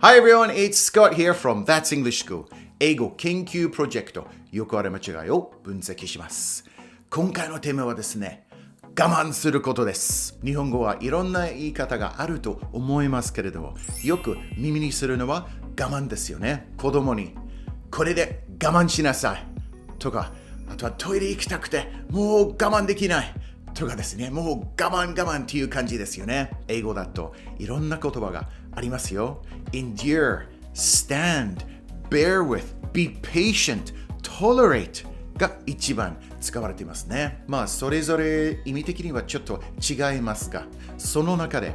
Hi everyone, it's Scott here from That's English School 英語研究プロジェクトよくある間違いを分析します。今回のテーマはですね、我慢することです。日本語はいろんな言い方があると思いますけれども、よく耳にするのは我慢ですよね。子供にこれで我慢しなさいとか、あとはトイレ行きたくてもう我慢できないとかですね、もう我慢っていう感じですよね。英語だといろんな言葉がありますよ。endure, stand, bear with, be patient, tolerate が一番使われていますね。まあそれぞれ意味的にはちょっと違いますが、その中で、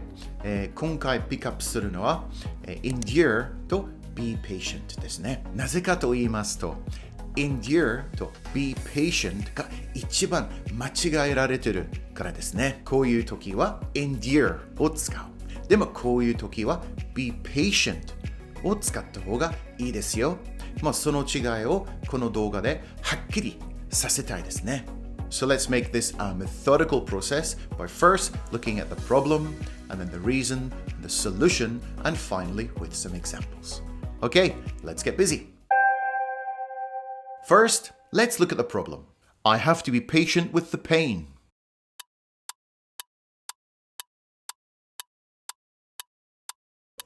今回ピックアップするのは、endure と be patient ですね。なぜかと言いますと、endure と be patient が一番間違えられてるからですね。こういう時は endure を使う。でもこういう時は be patient を使った方がいいですよ。まあその違いをこの動画ではっきりさせたいですね。So let's make this a methodical process by first looking at the problem and then the reason, and the solution, and finally with some examples. Okay, let's get busy. First, let's look at the problem. I have to be patient with the pain.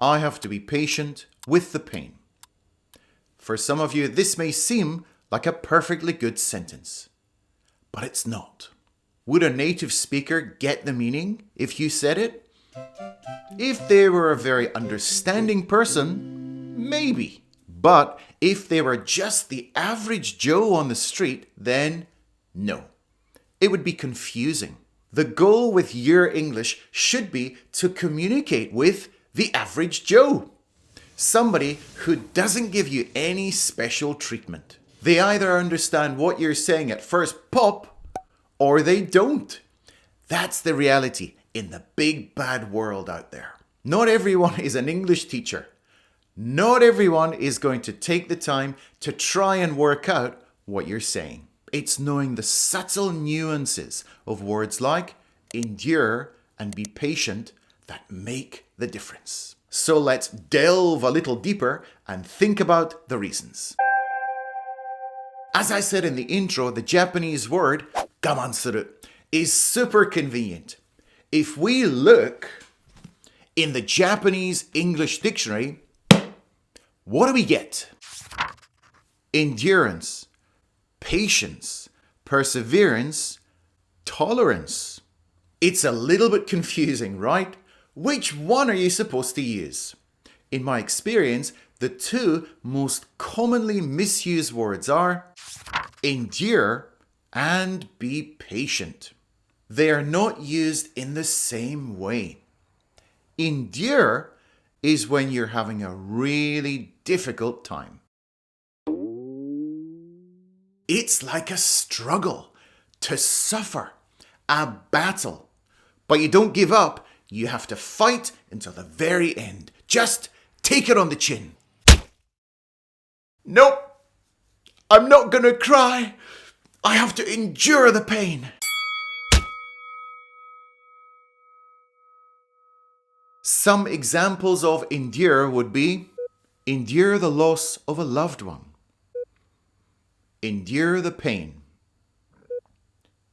I have to be patient with the pain. For some of you, this may seem like a perfectly good sentence, but it's not. Would a native speaker get the meaning if you said it? If they were a very understanding person, maybe. But if they were just the average Joe on the street, then no. It would be confusing. The goal with your English should be to communicate with the average Joe. Somebody who doesn't give you any special treatment. They either understand what you're saying at first pop, or they don't. That's the reality in the big bad world out there. Not everyone is an English teacher. Not everyone is going to take the time to try and work out what you're saying. It's knowing the subtle nuances of words like endure and be patient that make the difference. So let's delve a little deeper and think about the reasons. As I said in the intro, the Japanese word 我慢する is super convenient. If we look in the Japanese English dictionary, what do we get? Endurance, patience, perseverance, tolerance. It's a little bit confusing, right? Which one are you supposed to use? In my experience, the two most commonly misused words are endure and be patient. They are not used in the same way. Endure is when you're having a really difficult time. It's like a struggle, to suffer, a battle. But you don't give up. You have to fight until the very end. Just take it on the chin. Nope. I'm not gonna cry. I have to endure the pain. Some examples of endure would be endure the loss of a loved one. Endure the pain.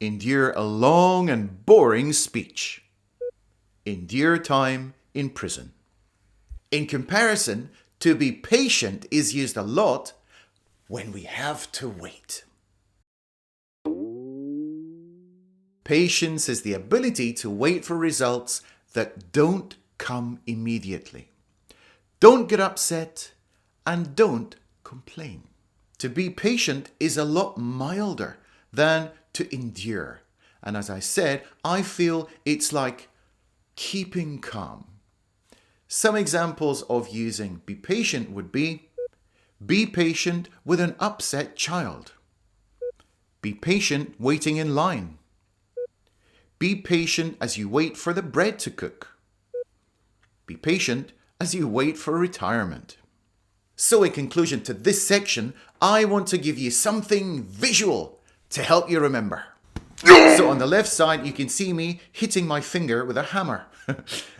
Endure a long and boring speech. Endure time in prison. In comparison, to be patient is used a lot when we have to wait. Patience is the ability to wait for results that don't come immediately. Don't get upset and don't complain. To be patient is a lot milder than to endure. And as I said, I feel it's like keeping calm. Some examples of using be patient would be patient with an upset child. Be patient waiting in line. Be patient as you wait for the bread to cook. Be patient as you wait for retirement. So in conclusion to this section, I want to give you something visual to help you remember. So on the left side, you can see me hitting my finger with a hammer.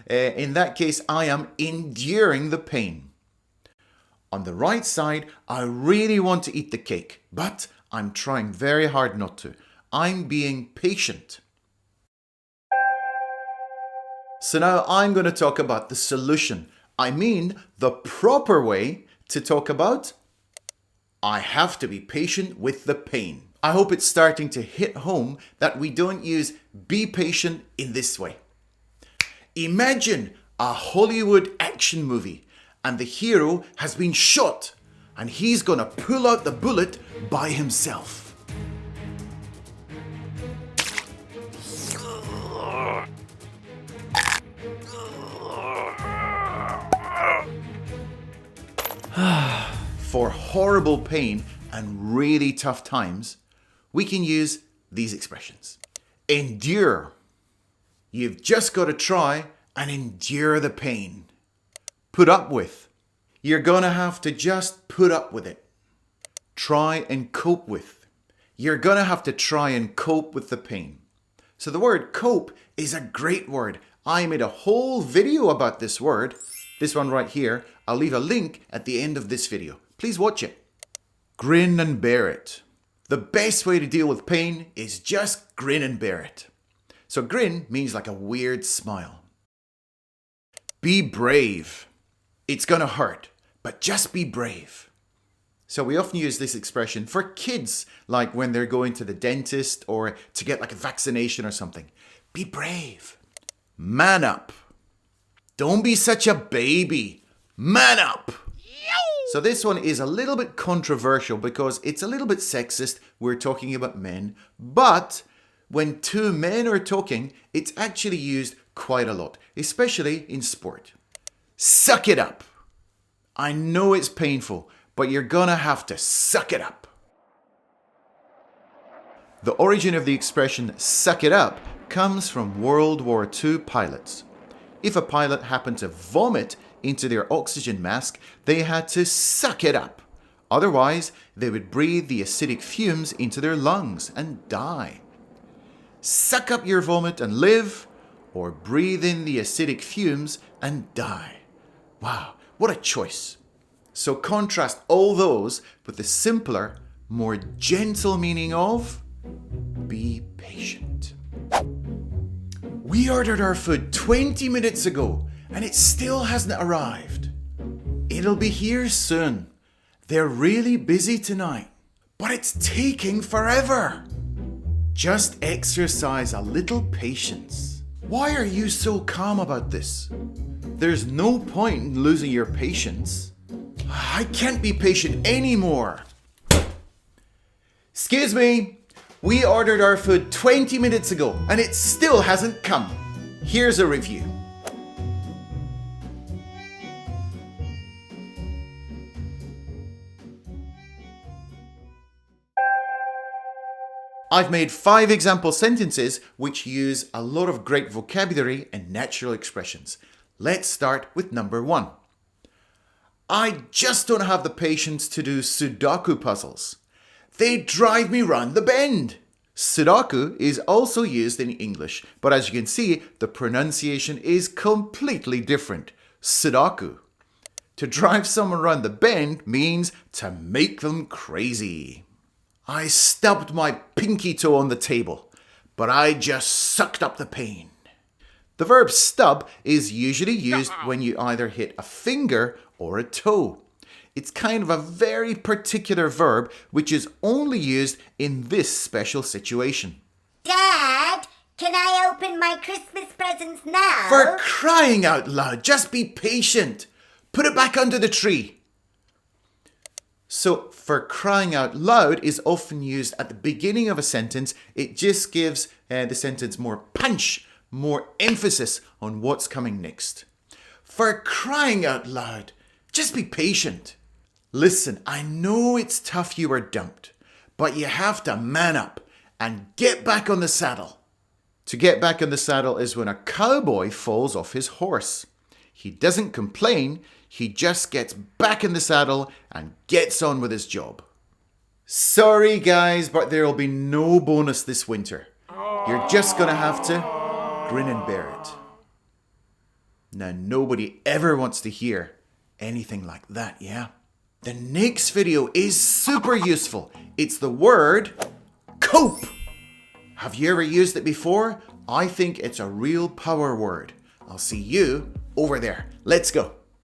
In that case, I am enduring the pain. On the right side, I really want to eat the cake, but I'm trying very hard not to. I'm being patient. So now I'm going to talk about the solution. I mean the proper way to talk about I have to be patient with the pain. I hope it's starting to hit home that we don't use be patient in this way. Imagine a Hollywood action movie and the hero has been shot and he's going to pull out the bullet by himself. For horrible pain and really tough times, we can use these expressions. Endure. You've just got to try and endure the pain. Put up with. You're going to have to just put up with it. Try and cope with. You're going to have to try and cope with the pain. So the word cope is a great word. I made a whole video about this word. This one right here. I'll leave a link at the end of this video. Please watch it. Grin and bear it. The best way to deal with pain is just grin and bear it. So grin means like a weird smile. Be brave. It's gonna hurt, but just be brave. So we often use this expression for kids, like when they're going to the dentist or to get like a vaccination or something. Be brave. Man up. Don't be such a baby. Man up. So this one is a little bit controversial because it's a little bit sexist. We're talking about men. But when two men are talking, it's actually used quite a lot, especially in sport. Suck it up. I know it's painful, but you're gonna have to suck it up. The origin of the expression suck it up comes from World War II pilots. If a pilot happened to vomit into their oxygen mask, they had to suck it up. Otherwise, they would breathe the acidic fumes into their lungs and die. Suck up your vomit and live, or breathe in the acidic fumes and die. Wow, what a choice. So contrast all those with the simpler, more gentle meaning of be patient. We ordered our food 20 minutes ago and it still hasn't arrived. It'll be here soon. They're really busy tonight, but it's taking forever. Just exercise a little patience. Why are you so calm about this? There's no point in losing your patience. I can't be patient anymore. Excuse me, we ordered our food 20 minutes ago and it still hasn't come. Here's a review. I've made 5 example sentences which use a lot of great vocabulary and natural expressions. Let's start with number 1. I just don't have the patience to do Sudoku puzzles. They drive me round the bend. Sudoku is also used in English, but as you can see, the pronunciation is completely different. Sudoku. To drive someone round the bend means to make them crazy. I stubbed my pinky toe on the table, but I just sucked up the pain. The verb stub is usually used when you either hit a finger or a toe. It's kind of a very particular verb which is only used in this special situation. Dad, can I open my Christmas presents now? For crying out loud, just be patient. Put it back under the tree. So, for crying out loud is often used at the beginning of a sentence. It just gives the sentence more punch, more emphasis on what's coming next. For crying out loud, just be patient. Listen, I know it's tough you were dumped, but you have to man up and get back on the saddle. To get back on the saddle is when a cowboy falls off his horse. He doesn't complain, he just gets back in the saddle and gets on with his job. Sorry guys, but there will be no bonus this winter. You're just going to have to grin and bear it. Now nobody ever wants to hear anything like that, yeah? The next video is super useful. It's the word COPE. Have you ever used it before? I think it's a real power word. I'll see you over there. Let's go.